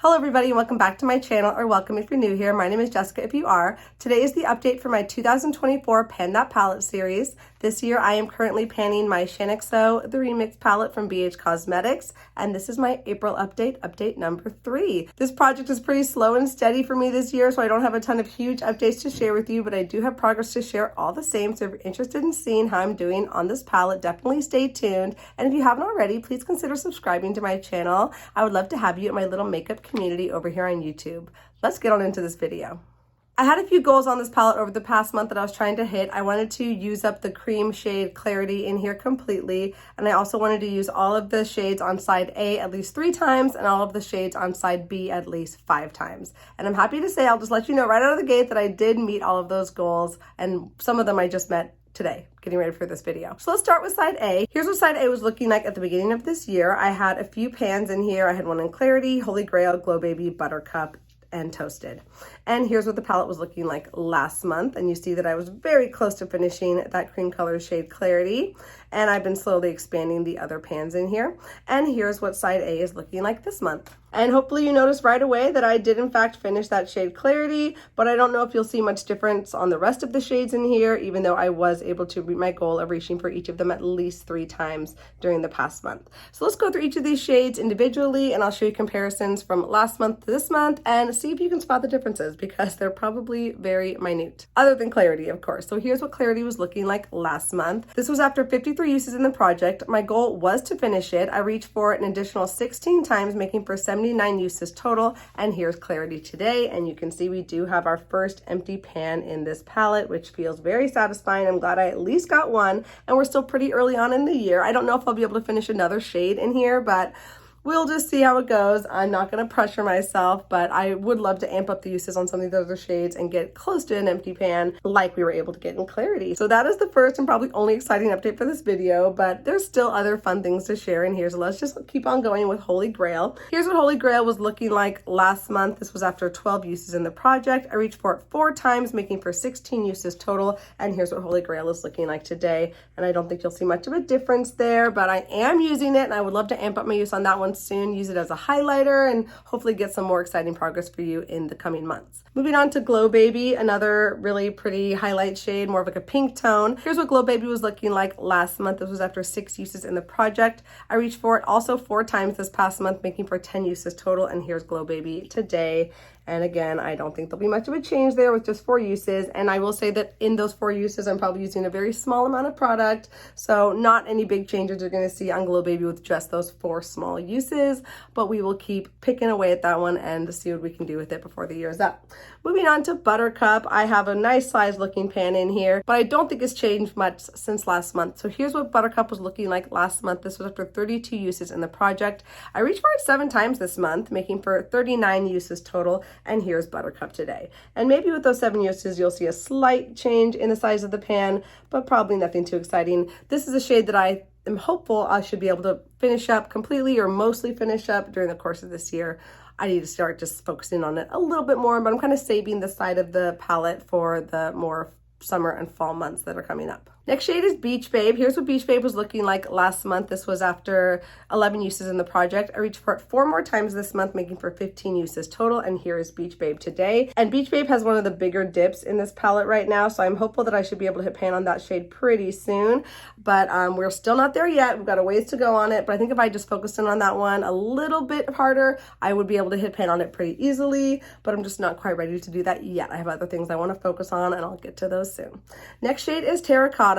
Hello everybody, and welcome back to my channel, or welcome if you're new here. My name is Jessica if you are. Today is the update for my 2024 Pan That Palette series. This year I am currently panning my Shaaanxo, the Remix palette from BH Cosmetics, and this is my April update, update number 3. This project is pretty slow and steady for me this year, so I don't have a ton of huge updates to share with you, but I do have progress to share all the same, so if you're interested in seeing how I'm doing on this palette, definitely stay tuned. And if you haven't already, please consider subscribing to my channel. I would love to have you at my little makeup community over here on YouTube. Let's get on into this video. I had a few goals on this palette over the past month that I was trying to hit. I wanted to use up the cream shade Clarity in here completely, and I also wanted to use all of the shades on side A at least 3 times and all of the shades on side B at least 5 times. And I'm happy to say, I'll just let you know right out of the gate that I did meet all of those goals, and some of them I just met today, getting ready for this video. So let's start with side A. Here's what side A was looking like at the beginning of this year. I had a few pans in here. I had one in Clarity, Holy Grail, Glow Baby, Buttercup, and Toasted. And here's what the palette was looking like last month. And you see that I was very close to finishing that cream color shade Clarity. And I've been slowly expanding the other pans in here. And here's what side A is looking like this month. And hopefully you notice right away that I did in fact finish that shade Clarity, but I don't know if you'll see much difference on the rest of the shades in here, even though I was able to meet my goal of reaching for each of them at least 3 times during the past month. So let's go through each of these shades individually, and I'll show you comparisons from last month to this month and see if you can spot the differences, because they're probably very minute, other than Clarity, of course. So here's what Clarity was looking like last month. This was after 53 uses in the project. My goal was to finish it. I reached for it an additional 16 times, making for 79 uses total. And here's Clarity today. And you can see we do have our first empty pan in this palette, which feels very satisfying. I'm glad I at least got one, and we're still pretty early on in the year. I don't know if I'll be able to finish another shade in here, but we'll just see how it goes. I'm not going to pressure myself, but I would love to amp up the uses on some of these other shades and get close to an empty pan like we were able to get in Clarity. So that is the first and probably only exciting update for this video, but there's still other fun things to share in here. So let's just keep on going with Holy Grail. Here's what Holy Grail was looking like last month. This was after 12 uses in the project. I reached for it 4 times, making for 16 uses total. And here's what Holy Grail is looking like today. And I don't think you'll see much of a difference there, but I am using it, and I would love to amp up my use on that one soon, use it as a highlighter, and hopefully get some more exciting progress for you in the coming months. Moving on to Glow Baby, another really pretty highlight shade, more of like a pink tone. Here's what Glow Baby was looking like last month. This was after 6 uses in the project. I reached for it also 4 times this past month, making for 10 uses total. And here's Glow Baby today. And again, I don't think there'll be much of a change there with just 4 uses. And I will say that in those 4 uses, I'm probably using a very small amount of product. So not any big changes you're going to see on Glow Baby with just those 4 small uses. But we will keep picking away at that one and see what we can do with it before the year is up. Moving on to Buttercup, I have a nice size looking pan in here, but I don't think it's changed much since last month. So here's what Buttercup was looking like last month. This was after 32 uses in the project. I reached for it 7 times this month, making for 39 uses total. And here's Buttercup today. And maybe with those 7 uses, you'll see a slight change in the size of the pan, but probably nothing too exciting. This is a shade that I am hopeful I should be able to finish up completely or mostly finish up during the course of this year. I need to start just focusing on it a little bit more, but I'm kind of saving the side of the palette for the more summer and fall months that are coming up. Next shade is Beach Babe. Here's what Beach Babe was looking like last month. This was after 11 uses in the project. I reached for it 4 more times this month, making for 15 uses total. And here is Beach Babe today. And Beach Babe has one of the bigger dips in this palette right now, so I'm hopeful that I should be able to hit pan on that shade pretty soon. But we're still not there yet. We've got a ways to go on it. But I think if I just focused in on that one a little bit harder, I would be able to hit pan on it pretty easily. But I'm just not quite ready to do that yet. I have other things I want to focus on, and I'll get to those soon. Next shade is Terracotta.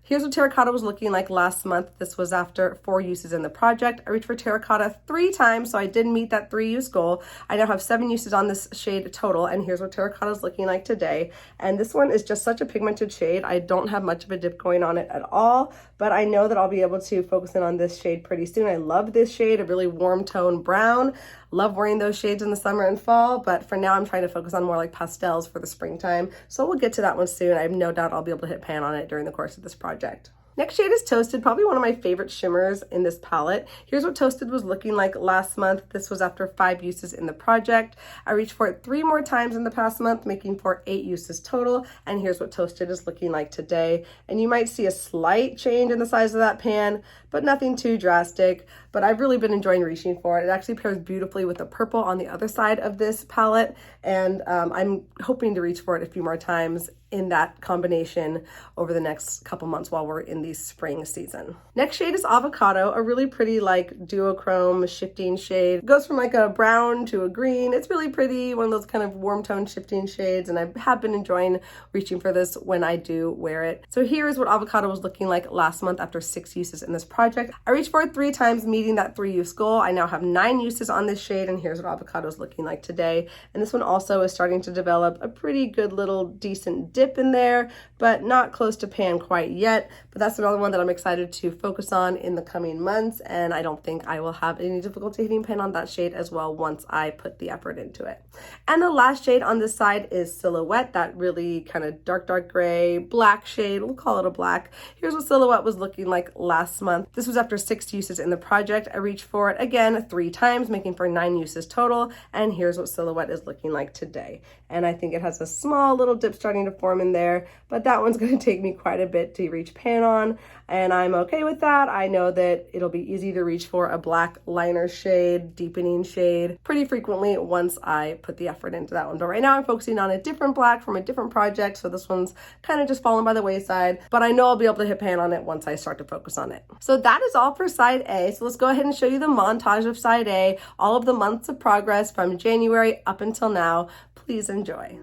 Here's what Terracotta was looking like last month. This was after 4 uses in the project. I reached for Terracotta 3 times, so I did meet that 3 use goal. I now have 7 uses on this shade total, and here's what Terracotta is looking like today. And this one is just such a pigmented shade. I don't have much of a dip going on it at all, but I know that I'll be able to focus in on this shade pretty soon. I love this shade, a really warm tone brown. Love wearing those shades in the summer and fall, but for now I'm trying to focus on more like pastels for the springtime. So we'll get to that one soon. I have no doubt I'll be able to hit pan on it during the course of this project. Next shade is Toasted, probably one of my favorite shimmers in this palette. Here's what Toasted was looking like last month. This was after 5 uses in the project. I reached for it 3 more times in the past month, making for 8 uses total. And here's what Toasted is looking like today. And you might see a slight change in the size of that pan, but nothing too drastic. But I've really been enjoying reaching for it. It actually pairs beautifully with the purple on the other side of this palette. And I'm hoping to reach for it a few more times in that combination over the next couple months while we're in the spring season. Next shade is Avocado, a really pretty like duochrome shifting shade. It goes from like a brown to a green. It's really pretty, one of those kind of warm tone shifting shades, and I have been enjoying reaching for this when I do wear it. So here's what Avocado was looking like last month after 6 uses in this project. I reached for it 3 times, meeting that 3 use goal. I now have 9 uses on this shade, and here's what Avocado is looking like today. And this one also is starting to develop a pretty good little decent dip in there, but not close to pan quite yet. But that's another one that I'm excited to focus on in the coming months, and I don't think I will have any difficulty hitting pan on that shade as well once I put the effort into it. And the last shade on this side is Silhouette, that really kind of dark gray black shade. We'll call it a black. Here's what Silhouette was looking like last month. This was after 6 uses in the project. I reached for it again 3 times, making for 9 uses total. And here's what Silhouette is looking like today. And I think it has a small little dip starting to form in there, but that one's going to take me quite a bit to reach pan on, and I'm okay with that. I know that it'll be easy to reach for a black liner shade, deepening shade pretty frequently once I put the effort into that one. But right now I'm focusing on a different black from a different project, so this one's kind of just fallen by the wayside, but I know I'll be able to hit pan on it once I start to focus on it. So that is all for side A. So let's go ahead and show you the montage of side A, all of the months of progress from January up until now. Please enjoy.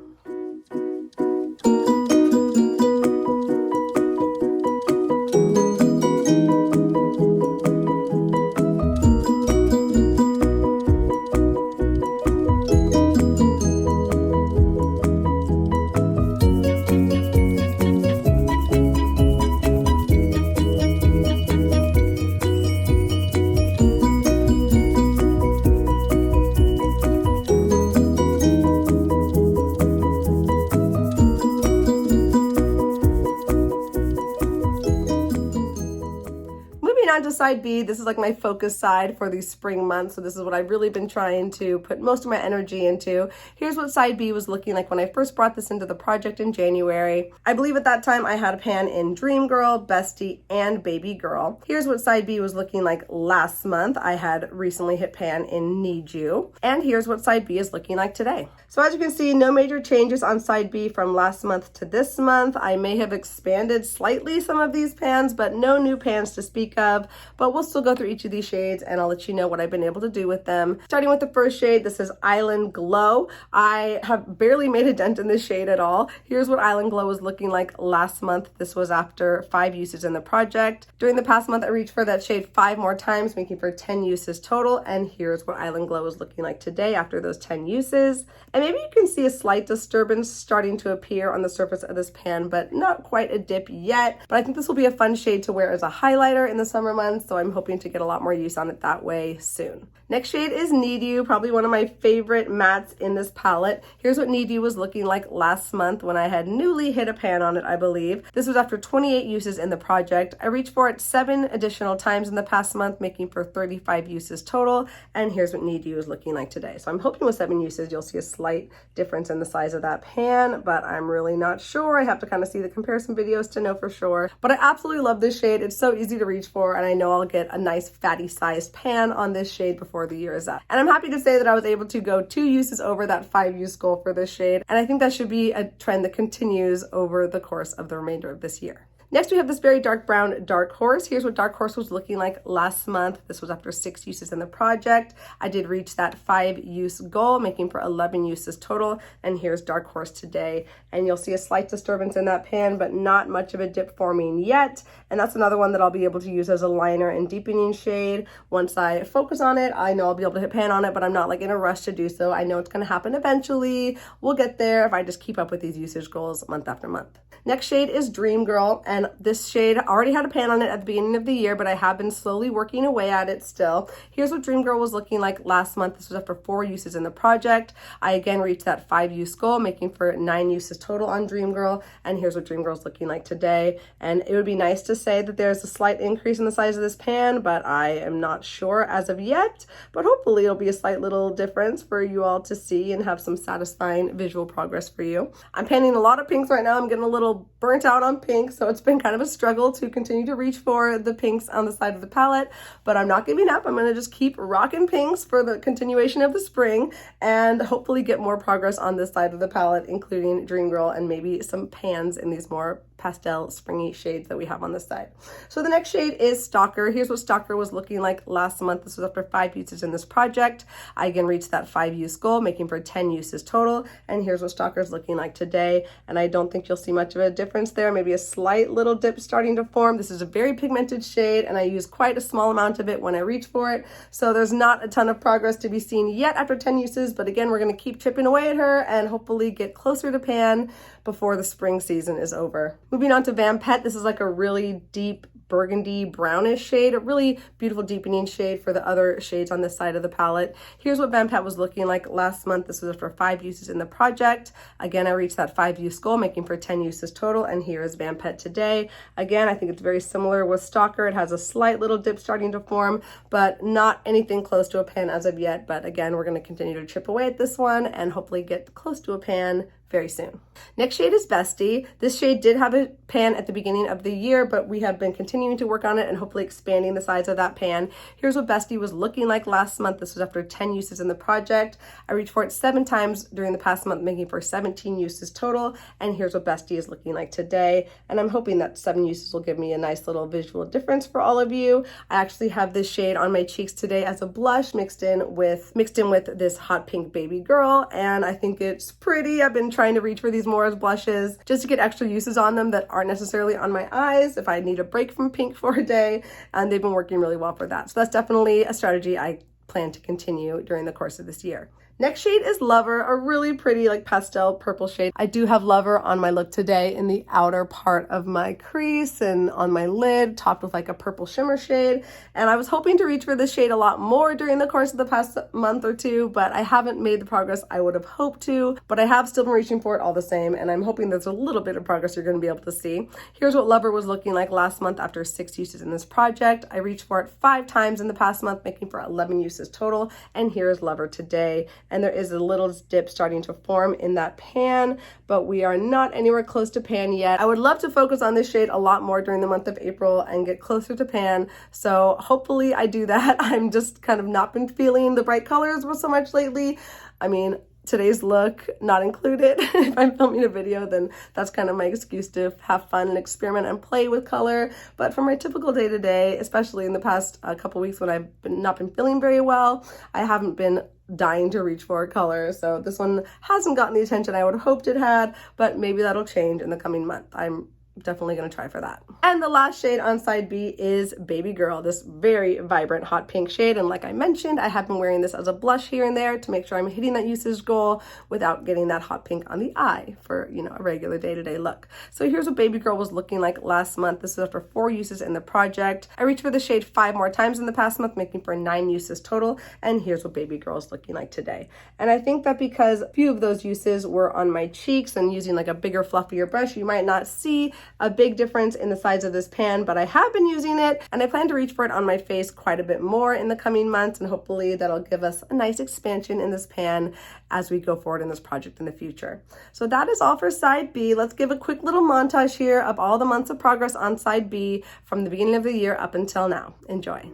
On to side B, this is like my focus side for these spring months. So this is what I've really been trying to put most of my energy into. Here's what side B was looking like when I first brought this into the project in January. I believe at that time I had a pan in Dream Girl, Bestie, and Baby Girl. Here's what side B was looking like last month. I had recently hit pan in Need You. And here's what side B is looking like today. So as you can see, no major changes on side B from last month to this month. I may have expanded slightly some of these pans, but no new pans to speak of. But we'll still go through each of these shades and I'll let you know what I've been able to do with them. Starting with the first shade, this is Island Glow. I have barely made a dent in this shade at all. Here's what Island Glow was looking like last month. This was after 5 uses in the project. During the past month, I reached for that shade 5 more times, making for 10 uses total. And here's what Island Glow is looking like today after those 10 uses. And maybe you can see a slight disturbance starting to appear on the surface of this pan, but not quite a dip yet. But I think this will be a fun shade to wear as a highlighter in the summer months, so I'm hoping to get a lot more use on it that way soon. Next shade is Need You, probably one of my favorite mattes in this palette. Here's what Need You was looking like last month when I had newly hit a pan on it, I believe. This was after 28 uses in the project. I reached for it 7 additional times in the past month, making for 35 uses total. And here's what Need You is looking like today. So I'm hoping with 7 uses, you'll see a slight difference in the size of that pan, but I'm really not sure. I have to kind of see the comparison videos to know for sure. But I absolutely love this shade. It's so easy to reach for, and I know I'll get a nice fatty sized pan on this shade before the year is up. And I'm happy to say that I was able to go 2 uses over that 5 use goal for this shade. And I think that should be a trend that continues over the course of the remainder of this year. Next, we have this very dark brown Dark Horse. Here's what Dark Horse was looking like last month. This was after 6 uses in the project. I did reach that 5 use goal, making for 11 uses total. And here's Dark Horse today. And you'll see a slight disturbance in that pan, but not much of a dip forming yet. And that's another one that I'll be able to use as a liner and deepening shade. Once I focus on it, I know I'll be able to hit pan on it, but I'm not like in a rush to do so. I know it's gonna happen eventually. We'll get there if I just keep up with these usage goals month after month. Next shade is Dream Girl. and this shade already had a pan on it at the beginning of the year, but I have been slowly working away at it still. Here's what Dream Girl was looking like last month. This was after 4 uses in the project. I again reached that 5 use goal, making for 9 uses total on Dream Girl, and here's what Dream Girl's looking like today. And it would be nice to say that there's a slight increase in the size of this pan, but I am not sure as of yet, but hopefully it'll be a slight little difference for you all to see and have some satisfying visual progress for you. I'm panning a lot of pinks right now. I'm getting a little burnt out on pink, so it's been kind of a struggle to continue to reach for the pinks on the side of the palette, but I'm not giving up. I'm going to just keep rocking pinks for the continuation of the spring and hopefully get more progress on this side of the palette, including Dream Girl and maybe some pans in these more pastel springy shades that we have on this side. So the next shade is Stalker. Here's what Stalker was looking like last month. This was after 5 uses in this project. I again reached that 5 use goal, making for 10 uses total. And here's what Stalker is looking like today. And I don't think you'll see much of a difference there. Maybe a slight little dip starting to form. This is a very pigmented shade and I use quite a small amount of it when I reach for it. So there's not a ton of progress to be seen yet after 10 uses, but again, we're going to keep chipping away at her and hopefully get closer to pan before the spring season is over. Moving on to Vampette, this is like a really deep burgundy brownish shade, a really beautiful deepening shade for the other shades on this side of the palette. Here's what Vampette was looking like last month. This was after 5 uses in the project. Again, I reached that 5 use goal, making for 10 uses total, and here is Vampette today. Again, I think it's very similar with Stalker. It has a slight little dip starting to form, but not anything close to a pan as of yet. But again, we're going to continue to chip away at this one and hopefully get close to a pan very soon. Next shade is Bestie. This shade did have a pan at the beginning of the year, but we have been continuing to work on it and hopefully expanding the size of that pan. Here's what Bestie was looking like last month. This was after 10 uses in the project. I reached for it 7 times during the past month, making for 17 uses total. And here's what Bestie is looking like today. And I'm hoping that 7 uses will give me a nice little visual difference for all of you. I actually have this shade on my cheeks today as a blush mixed in with this hot pink baby girl. And I think it's pretty. I've been trying to reach for these more as blushes just to get extra uses on them that aren't necessarily on my eyes if I need a break from pink for a day, and they've been working really well for that. So that's definitely a strategy I plan to continue during the course of this year. Next shade is Lover, a really pretty like pastel purple shade. I do have Lover on my look today in the outer part of my crease and on my lid, topped with like a purple shimmer shade. And I was hoping to reach for this shade a lot more during the course of the past month or two, but I haven't made the progress I would have hoped to, but I have still been reaching for it all the same. And I'm hoping there's a little bit of progress you're going to be able to see. Here's what Lover was looking like last month after 6 uses in this project. I reached for it 5 times in the past month, making for 11 uses total. And here's Lover today. And there is a little dip starting to form in that pan, but we are not anywhere close to pan yet. I would love to focus on this shade a lot more during the month of April and get closer to pan, so hopefully I do that. I'm just kind of not been feeling the bright colors so much lately. I mean, today's look not included. If I'm filming a video, then that's kind of my excuse to have fun and experiment and play with color. But for my typical day-to-day, especially in the past couple weeks when I've not been feeling very well, I haven't been dying to reach for a color. So this one hasn't gotten the attention I would have hoped it had, but maybe that'll change in the coming month. I'm definitely going to try for that. And the last shade on side B is Baby Girl, this very vibrant hot pink shade. And like I mentioned, I have been wearing this as a blush here and there to make sure I'm hitting that usage goal without getting that hot pink on the eye for, you know, a regular day-to-day look. So here's what Baby Girl was looking like last month. This is after 4 uses in the project. I reached for the shade 5 more times in the past month, making for 9 uses total. And here's what Baby Girl is looking like today. And I think that because a few of those uses were on my cheeks and using like a bigger, fluffier brush, you might not see a big difference in the size of this pan, but I have been using it and I plan to reach for it on my face quite a bit more in the coming months, and hopefully that'll give us a nice expansion in this pan as we go forward in this project in the future. So that is all for side B. Let's give a quick little montage here of all the months of progress on side B from the beginning of the year up until now. Enjoy.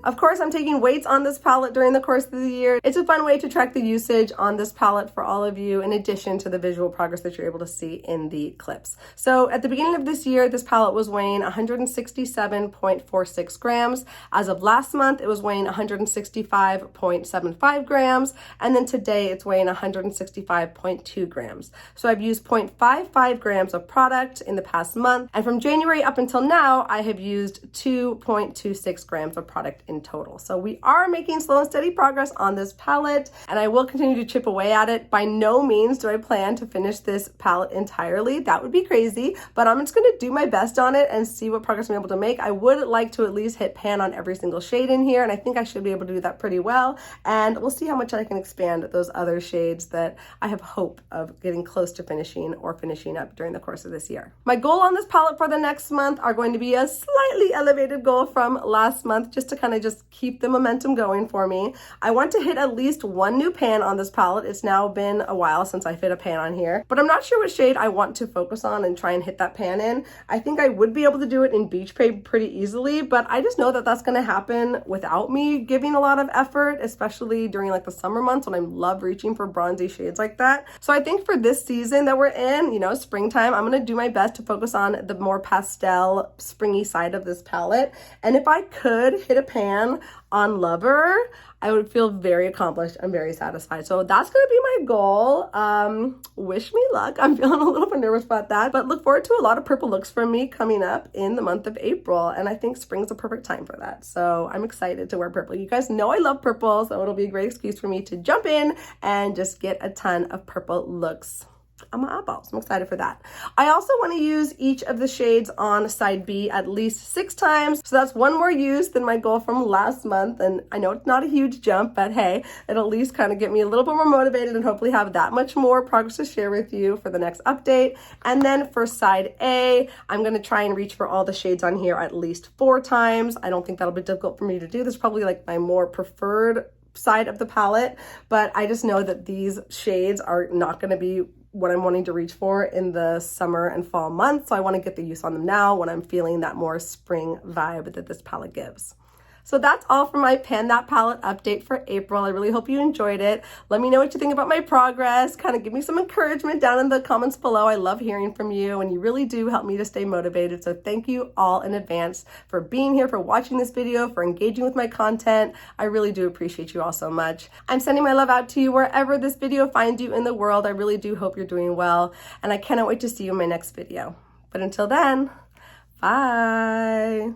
Of course, I'm taking weights on this palette during the course of the year. It's a fun way to track the usage on this palette for all of you, in addition to the visual progress that you're able to see in the clips. So at the beginning of this year, this palette was weighing 167.46 grams. As of last month, it was weighing 165.75 grams. And then today it's weighing 165.2 grams. So I've used 0.55 grams of product in the past month. And from January up until now, I have used 2.26 grams of product in total. So we are making slow and steady progress on this palette, and I will continue to chip away at it. By no means do I plan to finish this palette entirely. That would be crazy, but I'm just gonna do my best on it and see what progress I'm able to make. I would like to at least hit pan on every single shade in here, and I think I should be able to do that pretty well. And we'll see how much I can expand those other shades that I have hope of getting close to finishing or finishing up during the course of this year. My goal on this palette for the next month are going to be a slightly elevated goal from last month, just to kind of just keep the momentum going for me. I want to hit at least one new pan on this palette. It's now been a while since I fit a pan on here, but I'm not sure what shade I want to focus on and try and hit that pan in. I think I would be able to do it in Beach Babe pretty easily, but I just know that that's going to happen without me giving a lot of effort, especially during like the summer months when I love reaching for bronzy shades like that. So I think for this season that we're in, you know, springtime, I'm going to do my best to focus on the more pastel, springy side of this palette. And if I could hit a pan on Lover, I would feel very accomplished and very satisfied. So that's gonna be my goal. Wish me luck. I'm feeling a little bit nervous about that, but look forward to a lot of purple looks from me coming up in the month of April. And I think spring's a perfect time for that. So I'm excited to wear purple. You guys know I love purple, so it'll be a great excuse for me to jump in and just get a ton of purple looks on my eyeballs. I'm excited for that. I also want to use each of the shades on side B at least 6 times. So that's one more use than my goal from last month. And I know it's not a huge jump, but hey, it'll at least kind of get me a little bit more motivated and hopefully have that much more progress to share with you for the next update. And then for side A, I'm going to try and reach for all the shades on here at least 4 times. I don't think that'll be difficult for me to do. This is probably like my more preferred side of the palette, but I just know that these shades are not going to be what I'm wanting to reach for in the summer and fall months. So I want to get the use on them now when I'm feeling that more spring vibe that this palette gives. So that's all for my Pan That Palette update for April. I really hope you enjoyed it. Let me know what you think about my progress. Kind of give me some encouragement down in the comments below. I love hearing from you, and you really do help me to stay motivated. So thank you all in advance for being here, for watching this video, for engaging with my content. I really do appreciate you all so much. I'm sending my love out to you wherever this video finds you in the world. I really do hope you're doing well, and I cannot wait to see you in my next video. But until then, bye.